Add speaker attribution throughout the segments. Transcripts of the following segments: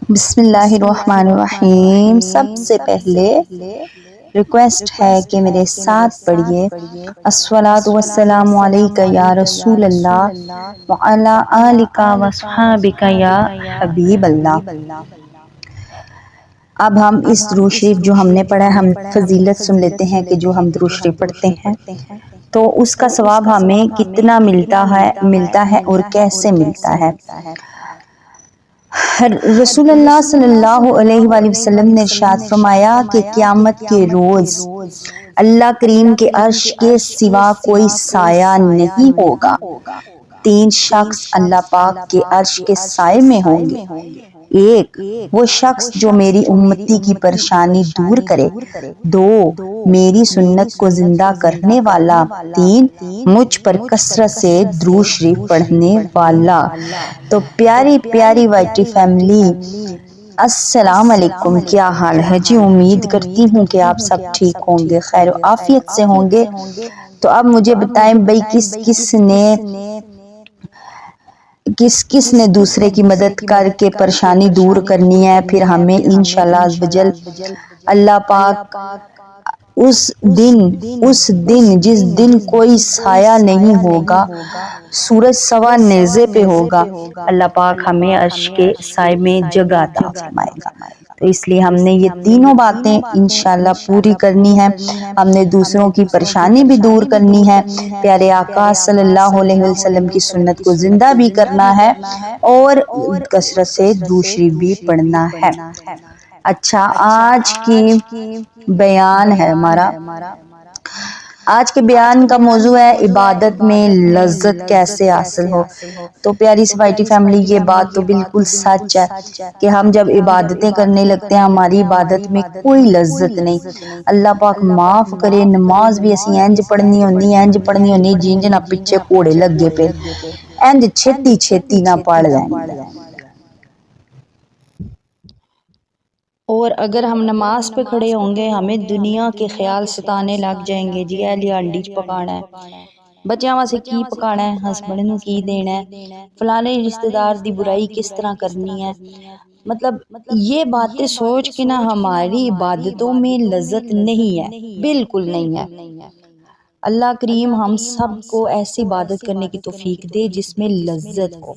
Speaker 1: بسم اللہ الرحمن الرحیم۔ سب سے پہلے ریکویسٹ ہے کہ میرے ساتھ پڑھیے الصلاۃ والسلام علیک یا رسول اللہ وعلی آلک وصحابک یا حبیب اللہ۔ اب ہم اس درود شریف جو ہم نے پڑھا ہے، ہم فضیلت سن لیتے ہیں کہ جو ہم درود شریف پڑھتے ہیں تو اس کا ثواب ہمیں کتنا ملتا ہے اور کیسے ملتا ہے۔ رسول اللہ صلی اللہ علیہ وآلہ وسلم نے ارشاد فرمایا کہ قیامت کے روز اللہ کریم کے عرش کے سوا کوئی سایہ نہیں ہوگا۔ 3 شخص اللہ پاک کے عرش کے سائے میں ہوں گے۔ 1 وہ شخص جو میری امتی کی پریشانی دور کرے۔ 2 میری سنت کو زندہ کرنے والا۔ 3 مجھ پر کثرت سے درود شریف پڑھنے والا۔ تو پیاری پیاری وائٹی فیملی، السلام علیکم، کیا حال ہے جی؟ امید کرتی ہوں کہ آپ سب ٹھیک ہوں گے، خیر و عافیت سے ہوں گے۔ تو اب مجھے بتائیں بھئی کس نے دوسرے کی مدد کر کے پریشانی دور کرنی ہے، پھر ہمیں انشاءاللہ عز و جل اللہ پاک اس دن جس دن کوئی سایہ نہیں ہوگا، سورج سوا نیزے پہ ہوگا، اللہ پاک ہمیں عرش کے سائے میں جگہ عطا فرمائے گا۔ تو اس لیے ہم نے یہ تینوں باتیں انشاءاللہ پوری کرنی ہے۔ ہم نے دوسروں کی پریشانی بھی دور کرنی ہے، پیارے آقا صلی اللہ علیہ وسلم کی سنت کو زندہ بھی کرنا ہے اور کثرت سے درود شریف بھی پڑھنا ہے۔ اچھا، آج کی بیان ہے ہمارا۔ آج کے بیان کا موضوع ہے عبادت میں لذت کیسے حاصل ہو۔ تو پیاری سپائٹی فیملی، یہ بات تو بالکل سچ ہے کہ ہم جب عبادتیں کرنے لگتے ہیں ہماری عبادت میں کوئی لذت نہیں۔ اللہ پاک معاف کرے، نماز بھی اسی انج پڑھنی ہونی جن نہ پیچھے کوڑے لگے پہ انج چھتی نہ پڑھ لینی۔ اور اگر ہم نماز پہ کھڑے ہوں گے ہمیں دنیا کے خیال ستانے لگ جائیں گے، جی اے ہانڈی چ پکانا ہے، بچیاں واسطے کی پکانا ہے، ہسبینڈ نوں کی دینا ہے، فلانے رشتہ دار دی برائی کس طرح کرنی ہے۔ مطلب یہ باتیں سوچ کے نہ ہماری عبادتوں میں لذت نہیں ہے، بالکل نہیں ہے۔ اللہ کریم ہم سب کو ایسی عبادت کرنے کی توفیق دے جس میں لذت ہو۔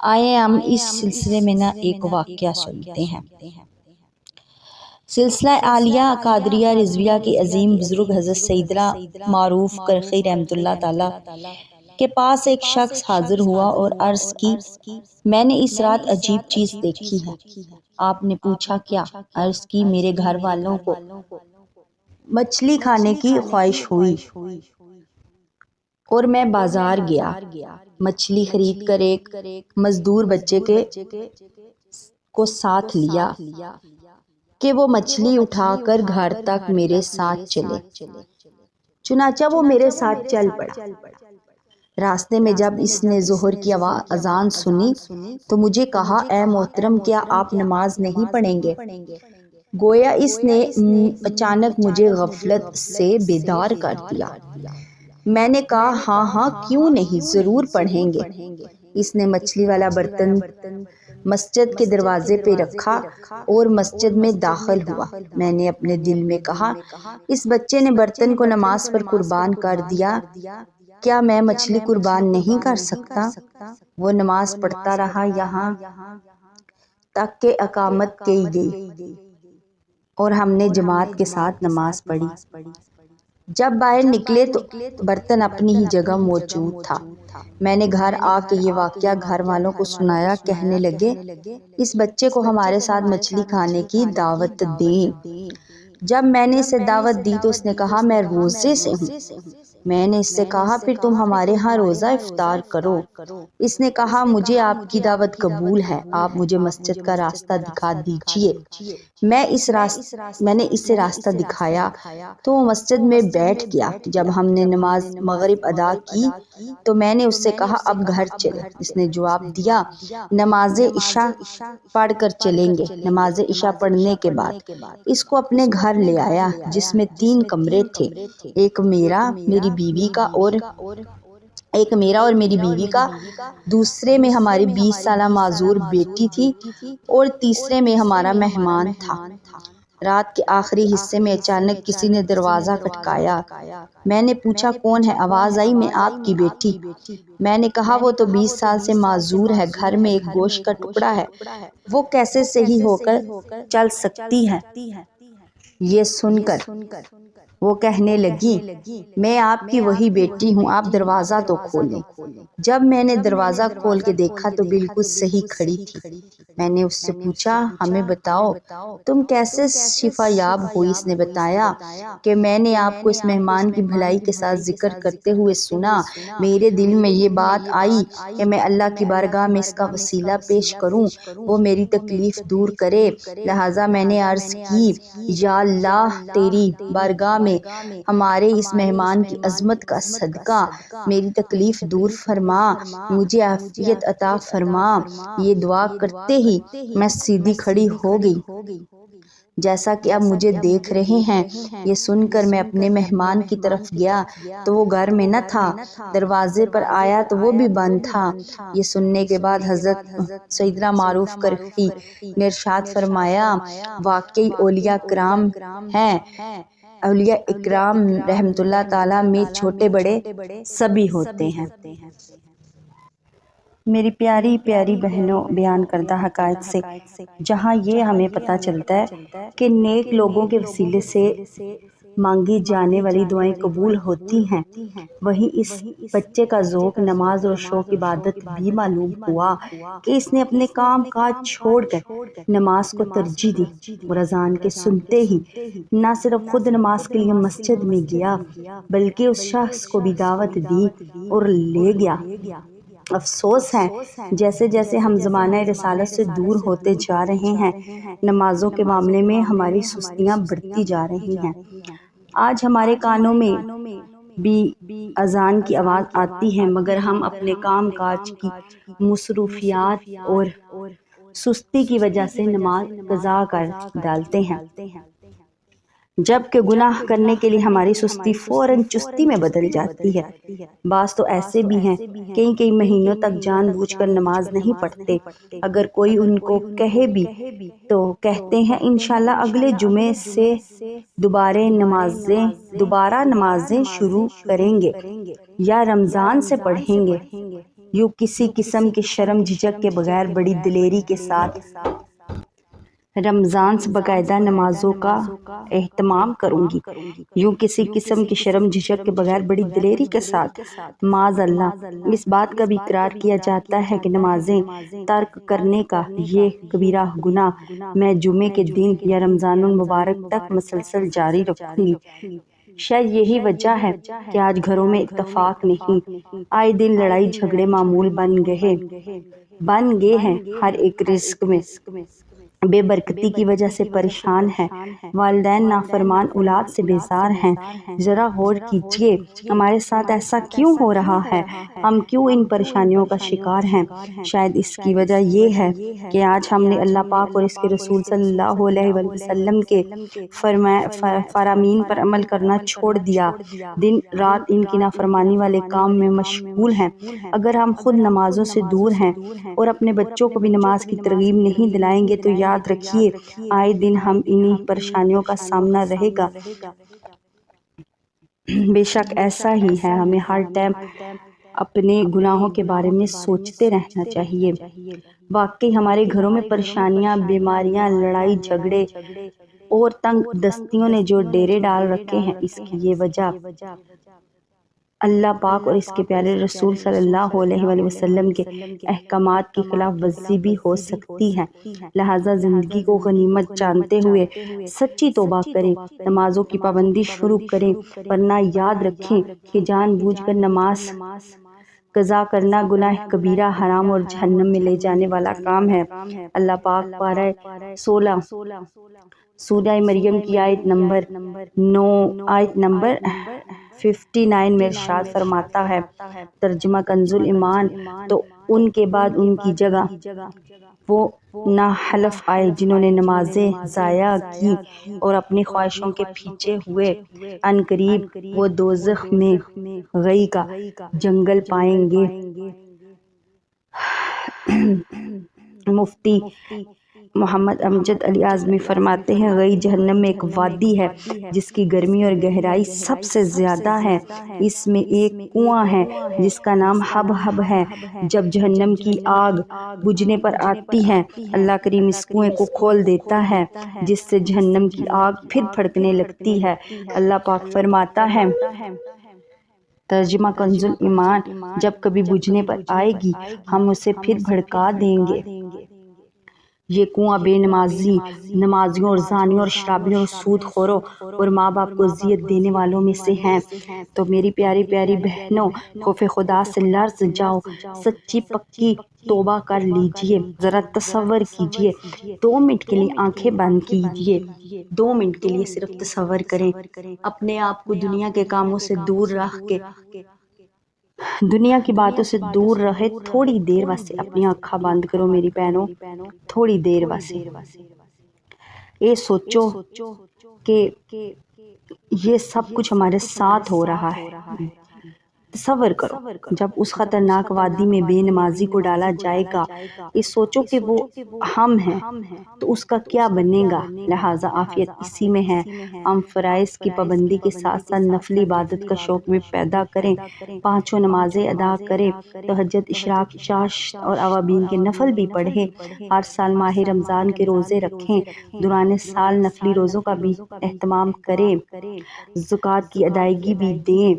Speaker 1: آئے ہم اس سلسلے میں نہ ایک واقعہ سنتے ہیں۔ سلسلہ عالیہ قادریہ رضویہ کی عظیم بزرگ حضرت سیدنا معروف کرخی رحمۃ اللہ تعالی کے پاس ایک شخص حاضر ہوا اور عرض کی، میں نے اس رات عجیب چیز دیکھی ہے۔ آپ نے پوچھا کیا؟ عرض کی، میرے گھر والوں کو مچھلی کھانے کی خواہش ہوئی اور میں بازار گیا، مچھلی خرید کر ایک مزدور بچے کو ساتھ لیا کہ وہ مچھلی اٹھا کر گھر تک میرے ساتھ چلے۔ چنانچہ وہ میرے ساتھ چل پڑا۔ راستے میں جب اس نے ظہر کی اذان سنی تو مجھے کہا، اے محترم، کیا آپ نماز نہیں پڑھیں گے؟ گویا اس نے اچانک مجھے غفلت سے بیدار کر دیا۔ میں نے کہا، ہاں کیوں نہیں، ضرور پڑھیں گے۔ اس نے مچھلی والا برتن مسجد کے دروازے پہ رکھا اور مسجد میں داخل ہوا۔ میں نے اپنے دل میں کہا، اس بچے نے برتن کو نماز پر قربان کر دیا، کیا میں مچھلی قربان نہیں کر سکتا؟ وہ نماز پڑھتا رہا یہاں تک کہ اقامت کی گئی اور ہم نے جماعت کے ساتھ نماز پڑھی۔ جب باہر نکلے تو برتن اپنی ہی جگہ موجود تھا۔ میں نے گھر آ کے یہ واقعہ گھر والوں کو سنایا، کہنے لگے، اس بچے کو ہمارے ساتھ مچھلی کھانے کی دعوت دیں۔ جب میں نے اسے دعوت دی تو اس نے کہا، میں روزے سے ہوں۔ میں نے اس سے کہا، پھر تم ہمارے ہاں روزہ افطار کرو۔ اس نے کہا، مجھے آپ کی دعوت قبول ہے، آپ مجھے مسجد کا راستہ دکھا دیجئے۔ میں نے اسے راستہ دکھایا تو وہ مسجد میں بیٹھ گیا۔ جب ہم نے نماز مغرب ادا کی تو میں نے اس سے کہا، اب گھر چلے۔ اس نے جواب دیا، نماز عشاء پڑھ کر چلیں گے۔ نماز عشاء پڑھنے کے بعد اس کو اپنے گھر لے آیا جس میں 3 کمرے تھے، ایک میرا، میری بیوی کا ایک میرا اور میری بیوی کا، دوسرے میں ہماری 20 سالہ معذور بیٹی تھی اور تیسرے میں ہمارا مہمان تھا۔ رات کے آخری حصے میں اچانک کسی نے دروازہ کھٹکایا۔ میں نے پوچھا کون ہے؟ آواز آئی میں آپ کی بیٹی۔ میں نے کہا وہ تو 20 سال سے معذور ہے، گھر میں ایک گوشت کا ٹکڑا ہے، وہ کیسے صحیح ہو کر چل سکتی ہے؟ یہ سن کر وہ کہنے لگی میں آپ کی وہی بیٹی ہوں، آپ دروازہ تو کھولیں۔ جب میں نے دروازہ کھول کے دیکھا تو بالکل صحیح کھڑی تھی۔ میں نے اس سے پوچھا ہمیں بتاؤ تم کیسے شفا یاب ہوئی؟ اس نے بتایا کہ میں نے آپ کو اس مہمان کی بھلائی کے ساتھ ذکر کرتے ہوئے سنا، میرے دل میں یہ بات آئی کہ میں اللہ کی بارگاہ میں اس کا وسیلہ پیش کروں، وہ میری تکلیف دور کرے، لہٰذا میں نے عرض کی یا اللہ تیری بارگاہ میں ہمارے اس مہمان کی عظمت کا صدقہ میری تکلیف دور فرما، مجھے عافیت عطا فرما۔ یہ دعا کرتے ہی میں سیدھی کھڑی ہو گئی جیسا کہ اب مجھے دیکھ رہے ہیں۔ یہ سن کر میں اپنے مہمان کی طرف گیا تو وہ گھر میں نہ تھا، دروازے پر آیا تو وہ بھی بند تھا۔ یہ سننے کے بعد حضرت سیدنا معروف کرخی نے ارشاد فرمایا واقعی اولیاء کرام ہیں، اولیاء اکرام رحمت اللہ تعالیٰ میں چھوٹے بڑے سبھی ہوتے ہیں۔ میری پیاری پیاری بہنوں، بیان کردہ حقائق سے جہاں یہ ہمیں پتہ چلتا ہے کہ نیک لوگوں کے وسیلے سے مانگی جانے والی دعائیں قبول ہوتی ہیں، وہیں اس بچے کا ذوق نماز اور شوق عبادت بھی معلوم ہوا کہ اس نے اپنے کام کاج چھوڑ کر نماز کو ترجیح دی اور اذان کے سنتے ہی نہ صرف خود نماز کے لیے مسجد میں گیا بلکہ اس شخص کو بھی دعوت دی اور لے گیا۔ افسوس ہے جیسے جیسے ہم زمانہ رسالت سے دور ہوتے جا رہے ہیں، نمازوں کے معاملے میں ہماری سستیاں بڑھتی جا رہی ہیں۔ آج ہمارے کانوں میں بھی اذان کی آواز آتی ہے مگر ہم اپنے کام کاج کی مصروفیات اور سستی کی وجہ سے نماز قضا کر ڈالتے ہیں، جبکہ گناہ کرنے کے لیے ہماری سستی فوراً چستی میں بدل جاتی ہے۔ بعض تو ایسے بھی ہیں کئی مہینوں تک جان بوجھ کر نماز نہیں پڑھتے، اگر کوئی ان کو کہے بھی تو کہتے ہیں انشاءاللہ اگلے جمعے سے دوبارہ نمازیں شروع کریں گے یا رمضان سے پڑھیں گے۔ یوں کسی قسم کی شرم جھجک کے بغیر بڑی دلیری کے ساتھ رمضان سے باقاعدہ نمازوں کا اہتمام کروں گی، یوں کسی قسم کی شرم جھجک کے بغیر بڑی دلیری کے ساتھ معاذ اللہ اس بات کا بھی اقرار کیا جاتا ہے کہ نمازیں ترک کرنے کا یہ کبیرہ گناہ میں جمعے کے دن یا رمضان المبارک تک مسلسل جاری رکھوں گی۔ شاید یہی وجہ ہے کہ آج گھروں میں اتفاق نہیں، آئے دن لڑائی جھگڑے معمول بن گئے ہیں، ہر ایک رزق میں بے برکتی کی وجہ سے پریشان ہے، والدین نافرمان اولاد سے بیزار ہیں۔ ذرا غور کیجئے ہمارے ساتھ ایسا کیوں ہو رہا ہے؟ ہم کیوں ان پریشانیوں کا شکار ہیں؟ شاید اس کی وجہ یہ ہے کہ آج ہم نے اللہ پاک اور اس کے رسول صلی اللہ علیہ وآلہ وسلم کے فرامین پر عمل کرنا چھوڑ دیا، دن رات ان کی نافرمانی والے کام میں مشغول ہیں۔ اگر ہم خود نمازوں سے دور ہیں اور اپنے بچوں کو بھی نماز کی ترغیب نہیں دلائیں گے تو یاد رکھیے آئے دن ہم انہی پریشانیوں کا سامنا رہے گا۔ بے شک ایسا ہی ہے، ہمیں ہر ٹائم اپنے گناہوں کے بارے میں سوچتے رہنا چاہیے۔ واقعی ہمارے گھروں میں پریشانیاں، بیماریاں، لڑائی جھگڑے اور تنگ دستیوں نے جو ڈیرے ڈال رکھے ہیں، اس کی یہ وجہ اللہ پاک اور اس کے پیارے رسول صلی اللہ علیہ وآلہ وسلم کے احکامات کی خلاف ورزی بھی ہو سکتی ہے، لہٰذا زندگی کو غنیمت جانتے ہوئے سچی توبہ کریں، نمازوں کی پابندی شروع کریں، ورنہ یاد رکھیں کہ جان بوجھ کر نماز قضا کرنا گناہ کبیرہ، حرام اور جہنم میں لے جانے والا کام ہے۔ اللہ پاک پارہ 16 سورہ مریم کی آیت نمبر 59 میں ارشاد فرماتا ہے، ترجمہ کنز ایمان، تو ان کے بعد ان کی جگہ وہ ناحلف آئے جنہوں نے نمازیں ضائع کی اور اپنی خواہشوں کے پیچھے ہوئے، ان قریب وہ دوزخ میں غی کا جنگل پائیں گے۔ مفتی محمد امجد علی اعظمی فرماتے ہیں، غی جہنم میں ایک وادی ہے جس کی گرمی اور گہرائی سب سے زیادہ ہے۔ اس میں ایک کنواں ہے جس کا نام حب حب ہے۔ جب جہنم کی آگ بجھنے پر آتی ہے، اللہ کریم اس کنویں کو کھول دیتا ہے جس سے جہنم کی آگ پھر بھڑکنے لگتی ہے۔ اللہ پاک فرماتا ہے، ترجمہ کنز ایمان، جب کبھی بجھنے پر آئے گی ہم اسے پھر بھڑکا دیں گے۔ یہ کنواں بے نمازیوں اور زانیوں اور شرابیوں اور سود خوروں اور ماں باپ کو اذیت دینے والوں میں سے ہیں۔ تو میری پیاری پیاری بہنوں، خوف خدا سے لرز جاؤ، سچی پکی توبہ کر لیجئے۔ ذرا تصور کیجئے، 2 منٹ کے لیے آنکھیں بند کیجئے، 2 منٹ کے لیے صرف تصور کریں، اپنے آپ کو دنیا کے کاموں سے دور رکھ کے، دنیا کی باتوں سے دور رہے، تھوڑی دیر واسطے اپنی آنکھیں بند کرو میری بہنوں، تھوڑی دیر واسطے یہ سوچو کہ یہ سب کچھ ہمارے ساتھ ہو رہا ہے۔ تصور کرو جب اس خطرناک وادی میں بے نمازی کو ڈالا جائے گا، یہ سوچو کہ وہ ہم ہیں تو اس کا کیا بنے گا۔ لہٰذا عافیت اسی میں ہے، ہم فرائض کی پابندی کے ساتھ ساتھ نفلی عبادت کا شوق بھی پیدا کریں، 5 نمازیں ادا کریں، تہجد، اشراق، چاشت اور اوابین کے نفل بھی پڑھیں، ہر سال ماہ رمضان کے روزے رکھیں، دوران سال نفلی روزوں کا بھی اہتمام کریں، زکوٰۃ کی ادائیگی بھی دیں،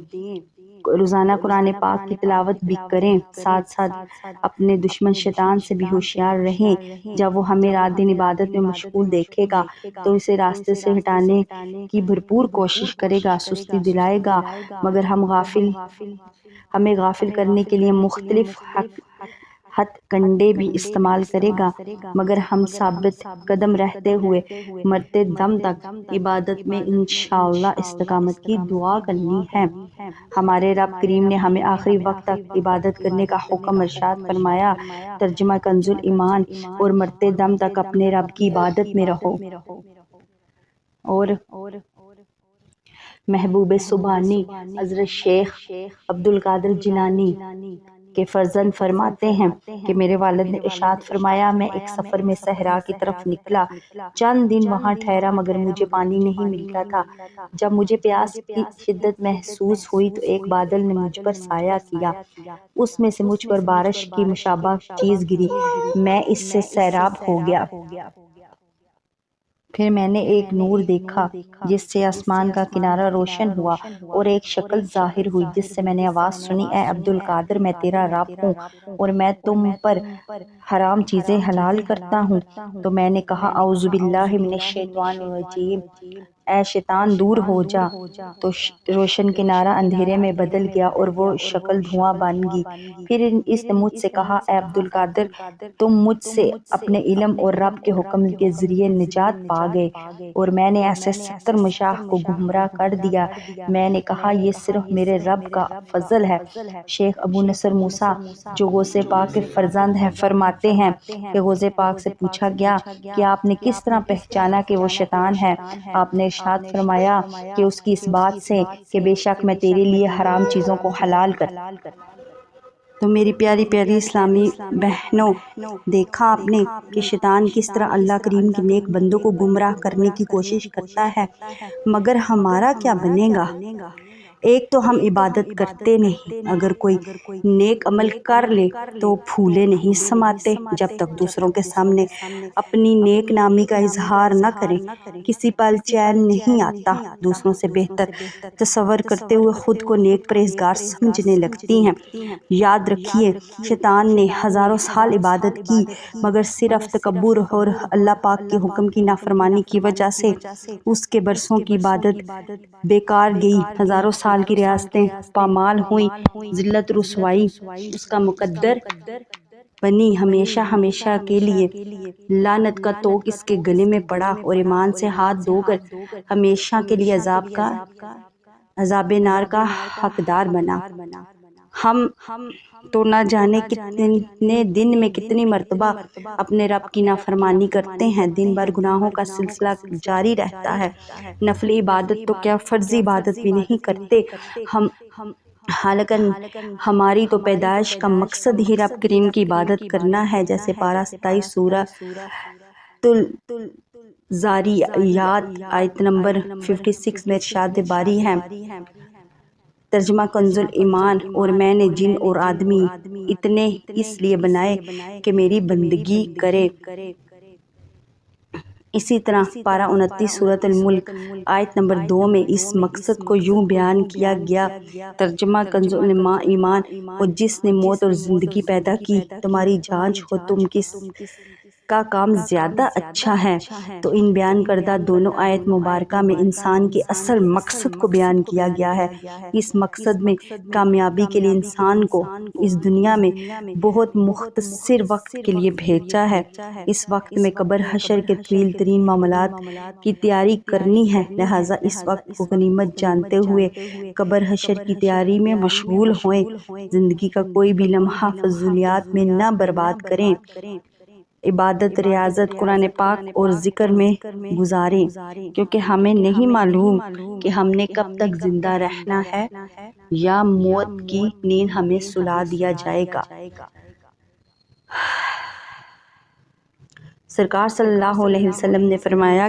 Speaker 1: روزانہ قرآن پاک کی تلاوت بھی کریں، ساتھ ساتھ اپنے دشمن شیطان سے بھی ہوشیار رہیں۔ جب وہ ہمیں رات دن عبادت میں مشغول دیکھے گا تو اسے راستے سے ہٹانے کی بھرپور کوشش کرے گا، سستی دلائے گا، مگر ہمیں غافل کرنے کے لیے مختلف ہتھ کنڈے بھی استعمال کرے گا، مگر ہم ثابت قدم رہتے ہوئے مرتے دم تک عبادت میں انشاءاللہ استقامت کی دعا کرنی ہے۔ ہمارے رب کریم نے ہمیں آخری وقت تک عبادت کرنے کا حکم ارشاد فرمایا، ترجمہ کنز ایمان، اور مرتے دم تک اپنے رب کی عبادت میں رہو۔ اور محبوب سبحانی حضرت شیخ عبدالقادر جیلانی کے فرزند فرماتے ہیں کہ میرے والد نے ارشاد فرمایا، میں ایک سفر میں صحرا کی طرف نکلا، چند دن وہاں ٹھہرا مگر مجھے پانی نہیں ملتا تھا۔ جب مجھے پیاس کی شدت محسوس ہوئی تو ایک بادل نے مجھ پر سایہ کیا، اس میں سے مجھ پر بارش کی مشابہ چیز گری، میں اس سے سیراب ہو گیا۔ پھر میں نے ایک نور دیکھا جس سے آسمان کا کنارہ روشن ہوا اور ایک شکل ظاہر ہوئی جس سے میں نے آواز سنی، اے عبدالقادر، میں تیرا رب ہوں اور میں تم پر حرام چیزیں حلال کرتا ہوں۔ تو میں نے کہا، اعوذ باللہ من الشیطان الرجیم، اے شیطان دور ہو جا۔ تو روشن کنارہ اندھیرے میں بدل گیا اور وہ شکل دھواں بن گئی۔ پھر اس نے مجھ سے کہا، اے عبدالقادر، تم مجھ سے اپنے علم اور رب کے حکم کے ذریعے نجات پا گئے اور میں نے ایسے 70 مشاہ کو گمراہ کر دیا۔ میں نے کہا، یہ صرف میرے رب کا فضل ہے۔ شیخ ابو نصر موسیٰ جو غوث پاک کے فرزند ہیں فرماتے ہیں کہ غوث پاک سے پوچھا گیا کہ آپ نے کس طرح پہچانا کہ وہ شیطان ہے؟ آپ نے ارشاد فرمایا کہ اس کی اس بات سے کہ بے شک میں تیرے لیے حرام چیزوں کو حلال کرتا۔ تو میری پیاری پیاری اسلامی بہنوں، دیکھا آپ نے کہ شیطان کس طرح اللہ کریم کے نیک بندوں کو گمراہ کرنے کی کوشش کرتا ہے، مگر ہمارا کیا بنے گا؟ ایک تو ہم عبادت کرتے نہیں، اگر کوئی نیک عمل کر لے تو پھولے نہیں سماتے، جب تک دوسروں کے سامنے اپنی نیک نامی کا اظہار نہ کریں کسی پل چین نہیں آتا، دوسروں سے بہتر تصور کرتے ہوئے خود کو نیک پرہیزگار سمجھنے لگتی ہیں۔ یاد رکھیے، شیطان نے ہزاروں سال عبادت کی مگر صرف تکبر اور اللہ پاک کے حکم کی نافرمانی کی وجہ سے اس کے برسوں کی عبادت بیکار گئی، ہزاروں سال کی ریاستیں پامال ہوئیں، ذلت رسوائی اس کا مقدر بنی، ہمیشہ ہمیشہ کے لیے لعنت کا طوق اس کے گلے میں پڑا اور ایمان سے ہاتھ دھو کر ہمیشہ کے لیے عذاب نار کا حقدار بنا۔ ہم تو نہ جانے کتنے دن میں کتنی مرتبہ اپنے رب کی نافرمانی کرتے ہیں، دن بھر گناہوں کا سلسلہ جاری رہتا ہے، نفلی عبادت تو کیا فرضی عبادت بھی نہیں کرتے ہم، حالانکہ ہماری تو پیدائش کا مقصد ہی رب کریم کی عبادت کرنا ہے، جیسے پارہ 27 سورہ الزاریات آیت نمبر 56 میں ارشاد باری ہے۔ ترجمہ کنز ایمان، اور میں نے جن اور آدمی اتنے اس لیے بنائے کہ میری بندگی کرے۔ اسی طرح پارہ 29 سورۃ الملک آیت نمبر 2 میں اس مقصد کو یوں بیان کیا گیا، ترجمہ کنز ایمان، اور جس نے موت اور زندگی پیدا کی تمہاری جانچ ہو تم کس کا کام زیادہ اچھا ہے۔ تو ان بیان کردہ دونوں آیت مبارکہ میں انسان کے اصل مقصد کو بیان کیا گیا ہے۔ اس مقصد میں کامیابی کے لیے انسان کو اس دنیا میں بہت مختصر وقت کے لیے بھیجا ہے۔ اس وقت میں قبر حشر کے طویل ترین معاملات کی تیاری کرنی ہے، لہٰذا اس وقت کو غنیمت جانتے ہوئے قبر حشر کی تیاری میں مشغول ہوئیں، زندگی کا کوئی بھی لمحہ فضولیات میں نہ برباد کریں، عبادت، ریاضت، قرآن پاک اور ذکر میں گزاریں، کیونکہ ہمیں نہیں معلوم کہ ہم نے کب تک زندہ رہنا ہے یا موت کی نیند ہمیں سلا دیا جائے گا۔ سرکار صلی اللہ علیہ وسلم نے فرمایا